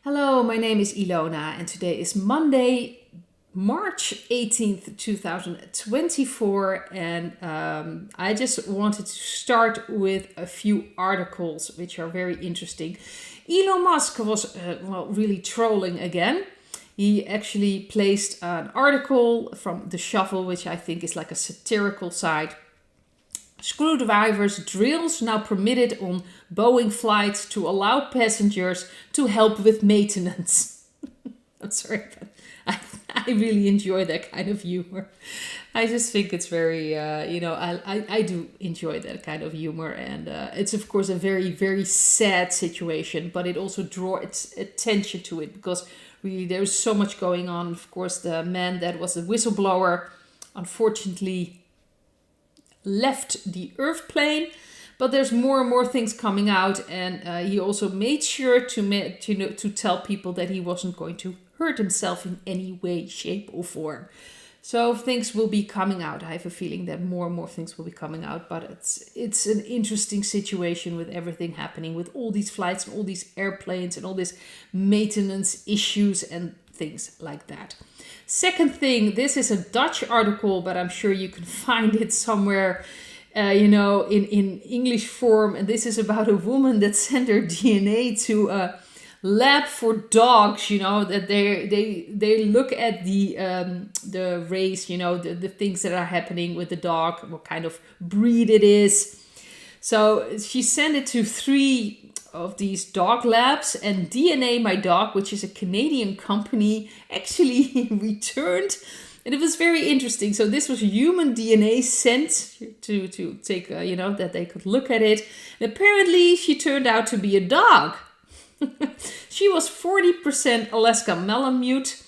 Hello, my name is Ilona and today is Monday, March 18th, 2024. And I just wanted to start with a few articles which are very interesting. Elon Musk was really trolling again. He actually placed an article from The Shovel, which I think is like a satirical site. Screwdrivers drills now permitted on Boeing flights to allow passengers to help with maintenance. I'm sorry, but I really enjoy that kind of humor. I just think it's very, I do enjoy that kind of humor. And it's, of course, a very, very sad situation, but it also draws its attention to it because really there's so much going on. Of course, the man that was a whistleblower, unfortunately, left the Earth plane, but there's more and more things coming out, and he also made sure to tell people that he wasn't going to hurt himself in any way, shape, or form. So things will be coming out. I have a feeling that more and more things will be coming out, but it's an interesting situation with everything happening, with all these flights and all these airplanes and all these maintenance issues and things like that. Second thing, this is a Dutch article, but I'm sure you can find it somewhere, in English form. And this is about a woman that sent her DNA to a lab for dogs. That they look at the race, the things that are happening with the dog, what kind of breed it is. So she sent it to 3 of these dog labs, and DNA My Dog, which is a Canadian company, actually returned, and it was very interesting. So this was human DNA sent to take, that they could look at it. And apparently she turned out to be a dog. She was 40% Alaska Malamute,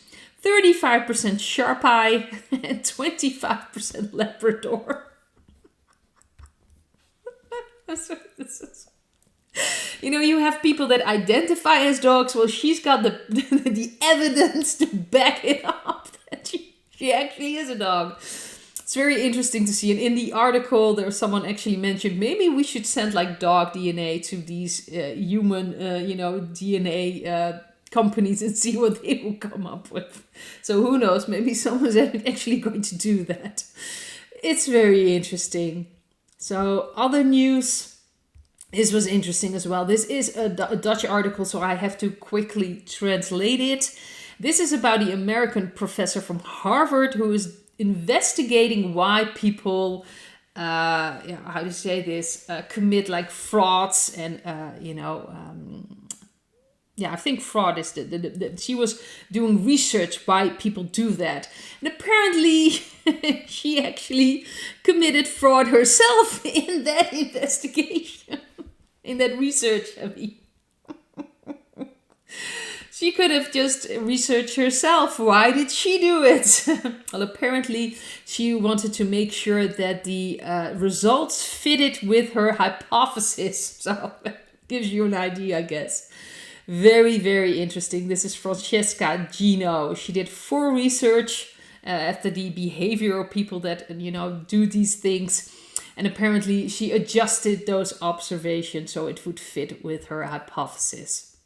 35% Sharpei, and 25% Labrador. You have people that identify as dogs. Well, she's got the evidence to back it up that she actually is a dog. It's very interesting to see. And in the article, there was someone actually mentioned maybe we should send like dog DNA to these human, DNA companies and see what they will come up with. So who knows? Maybe someone's actually going to do that. It's very interesting. So other news. This was interesting as well. This is a Dutch article, so I have to quickly translate it. This is about the American professor from Harvard who is investigating why people, how do you say this, commit like frauds and, I think fraud is she was doing research why people do that. And apparently she actually committed fraud herself in that investigation. In that research, she could have just researched herself. Why did she do it? Well, apparently she wanted to make sure that the results fitted with her hypothesis. So gives you an idea, I guess. Very, very interesting. This is Francesca Gino. She did 4 research after the behavioral people that, do these things. And apparently she adjusted those observations so it would fit with her hypothesis.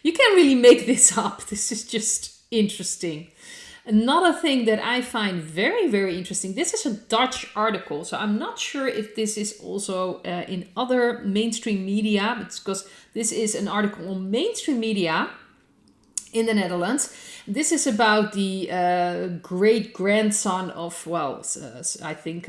You can't really make this up. This is just interesting. Another thing that I find very, very interesting. This is a Dutch article. So I'm not sure if this is also in other mainstream media. Because this is an article on mainstream media in the Netherlands. This is about the great-grandson of, I think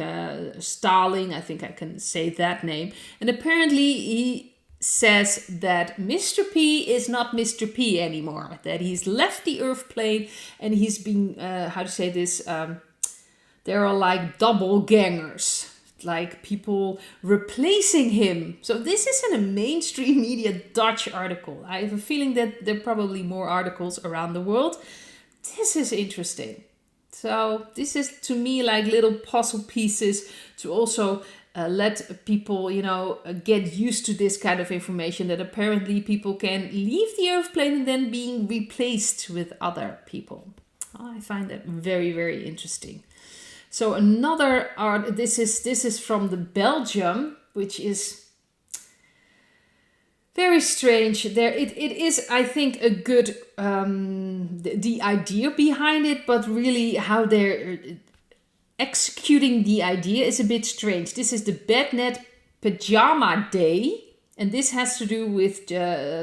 Stalin. I think I can say that name. And apparently he says that Mr. P is not Mr. P anymore. That he's left the Earth plane and he's been, there are like doublegangers. Like people replacing him. So this is in a mainstream media Dutch article. I have a feeling that there are probably more articles around the world. This is interesting. So this is to me like little puzzle pieces to also let people, get used to this kind of information that apparently people can leave the Earth plane and then being replaced with other people. I find that very, very interesting. So another art, this is from the Belgium, which is Very strange. It is, I think, a good the idea behind it, but really how they're executing the idea is a bit strange. This is the BedNet Pajama Day, and this has to do with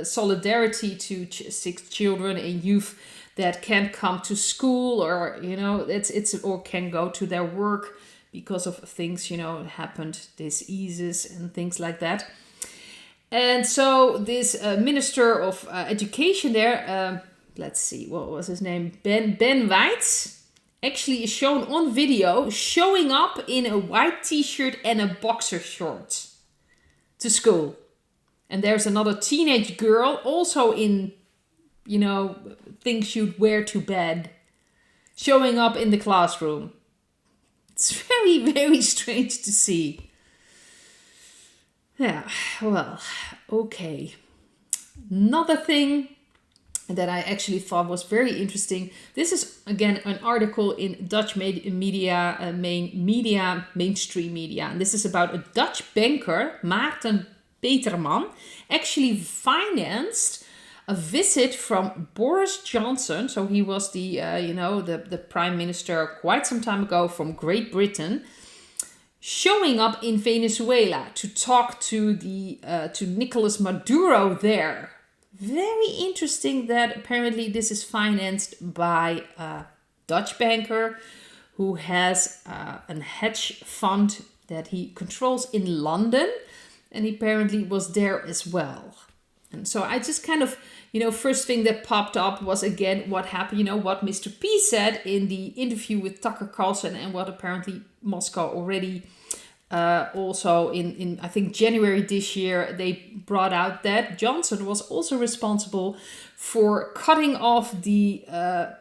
solidarity to sick children and youth that can't come to school, or it's or can go to their work because of things happened, diseases and things like that. And so this minister of education there, let's see, what was his name? Ben Weitz, actually is shown on video showing up in a white t-shirt and a boxer short to school. And there's another teenage girl also in, things you'd wear to bed, showing up in the classroom. It's very, very strange to see. Yeah, well, okay. Another thing that I actually thought was very interesting. This is, again, an article in Dutch media, mainstream media. And this is about a Dutch banker, Maarten Peterman, actually financed a visit from Boris Johnson. So he was the prime minister quite some time ago from Great Britain, showing up in Venezuela to talk to Nicolas Maduro there. Very interesting that apparently this is financed by a Dutch banker who has a hedge fund that he controls in London, and he apparently was there as well. And so I just kind of, first thing that popped up was again what happened, what Mr. P said in the interview with Tucker Carlson, and what apparently Moscow already also in I think January this year, they brought out that Johnson was also responsible for cutting off the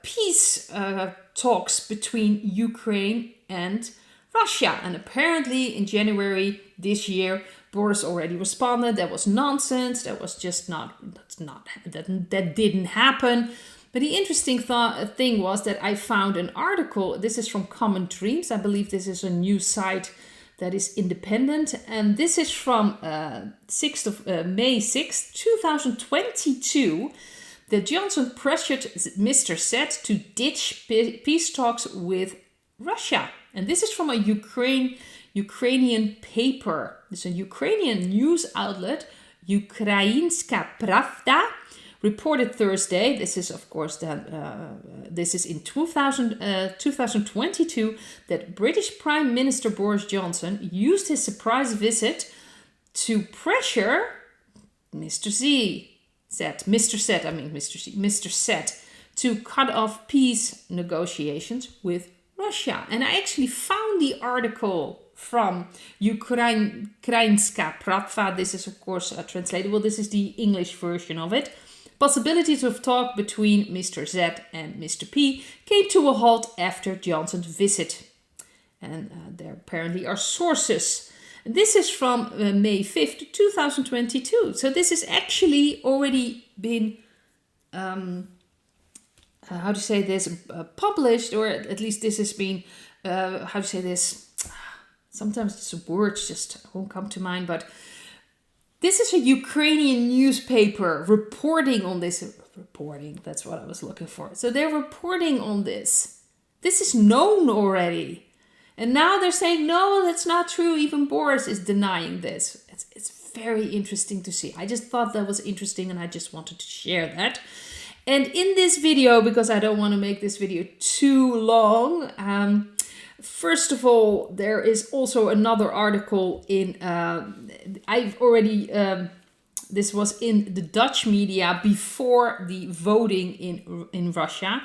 peace talks between Ukraine and Russia. And apparently in January this year, Boris already responded. That was nonsense. That was just that didn't happen. But the interesting thing was that I found an article. This is from Common Dreams. I believe this is a news site that is independent. And this is from May 6th, 2022, that Johnson pressured Mr. Zed to ditch peace talks with Russia. And this is from a Ukrainian paper. It's a Ukrainian news outlet, Ukrainska Pravda, reported Thursday. This is, of course, this is in 2022, that British Prime Minister Boris Johnson used his surprise visit to pressure Mr. Zed to cut off peace negotiations with Russia. And I actually found the article from Ukrainska Pravda. This is, of course, translatable. This is the English version of it. Possibilities of talk between Mr. Z and Mr. P came to a halt after Johnson's visit. And there apparently are sources. This is from May 5th, 2022. So this has actually already been, published, or at least this has been, sometimes it's words just won't come to mind, but this is a Ukrainian newspaper reporting on this. Reporting, that's what I was looking for. So they're reporting on this. This is known already. And now they're saying, no, that's not true. Even Boris is denying this. It's very interesting to see. I just thought that was interesting, and I just wanted to share that. And in this video, because I don't want to make this video too long, first of all, there is also another article in, this was in the Dutch media before the voting in Russia.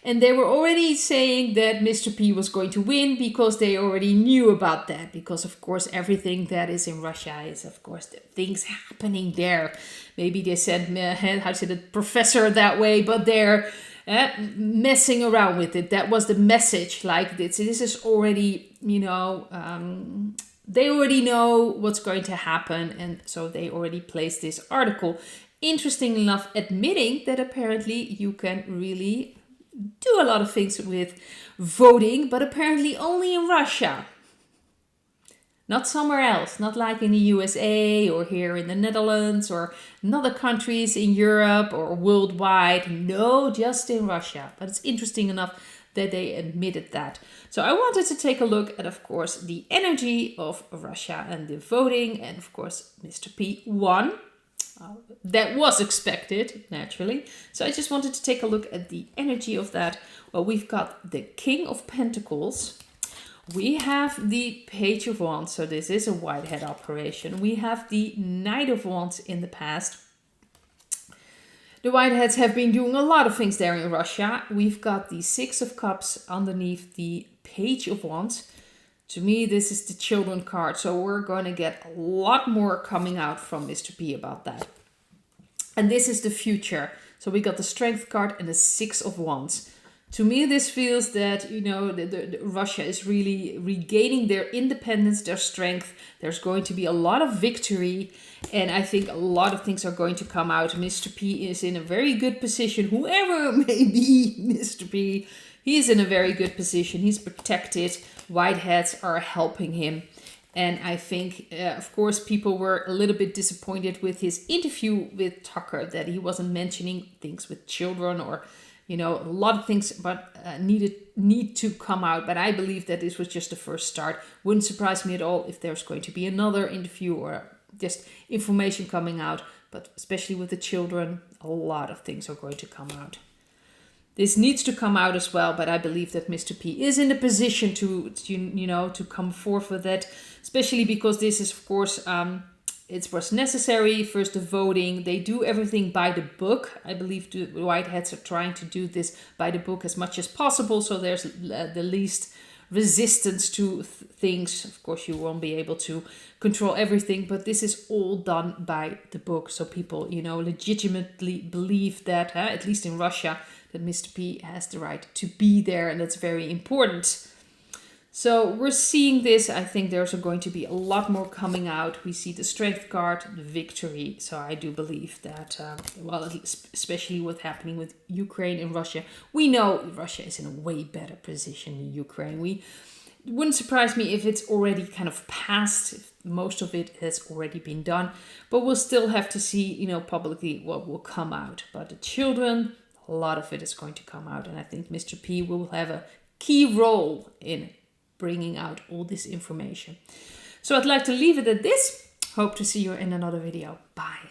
And they were already saying that Mr. P was going to win because they already knew about that. Because, of course, everything that is in Russia is, of course, the things happening there. Maybe they said, the professor that way, but they're messing around with it. That was the message. Like, this is already, they already know what's going to happen. And so they already placed this article. Interesting enough, admitting that apparently you can really do a lot of things with voting, but apparently only in Russia. Not somewhere else, not like in the USA or here in the Netherlands or in other countries in Europe or worldwide. No, just in Russia. But it's interesting enough that they admitted that. So I wanted to take a look at, of course, the energy of Russia and the voting. And of course, Mr. P won. That was expected, naturally. So I just wanted to take a look at the energy of that. Well, we've got the King of Pentacles. We have the Page of Wands, so this is a Whitehead operation. We have the Knight of Wands in the past. The Whiteheads have been doing a lot of things there in Russia. We've got the Six of Cups underneath the Page of Wands. To me, this is the children card, so we're going to get a lot more coming out from Mr. P about that. And this is the future. So we got the Strength card and the Six of Wands. To me, this feels that, you know, Russia is really regaining their independence, their strength. There's going to be a lot of victory. And I think a lot of things are going to come out. Mr. P is in a very good position. Whoever may be Mr. P, he is in a very good position. He's protected. Whiteheads are helping him. And I think, of course, people were a little bit disappointed with his interview with Tucker, that he wasn't mentioning things with children or, you know, a lot of things but need to come out. But I believe that this was just the first start. Wouldn't surprise me at all if there's going to be another interview or just information coming out. But especially with the children, a lot of things are going to come out. This needs to come out as well, but I believe that Mr. P is in a position to you know, to come forth with it, especially because this is, of course, it was necessary. First, the voting. They do everything by the book. I believe the Whiteheads are trying to do this by the book as much as possible, so there's the least resistance to things. Of course, you won't be able to control everything, but this is all done by the book. So people, you know, legitimately believe that, at least in Russia, that Mr. P has the right to be there, and that's very important. So we're seeing this. I think there's going to be a lot more coming out. We see the Strength card, the victory. So I do believe that, well, especially what's happening with Ukraine and Russia, we know Russia is in a way better position than Ukraine. It wouldn't surprise me if it's already kind of passed, if most of it has already been done. But we'll still have to see, you know, publicly what will come out. But the children, a lot of it is going to come out. And I think Mr. P will have a key role in bringing out all this information. So I'd like to leave it at this. Hope to see you in another video. Bye.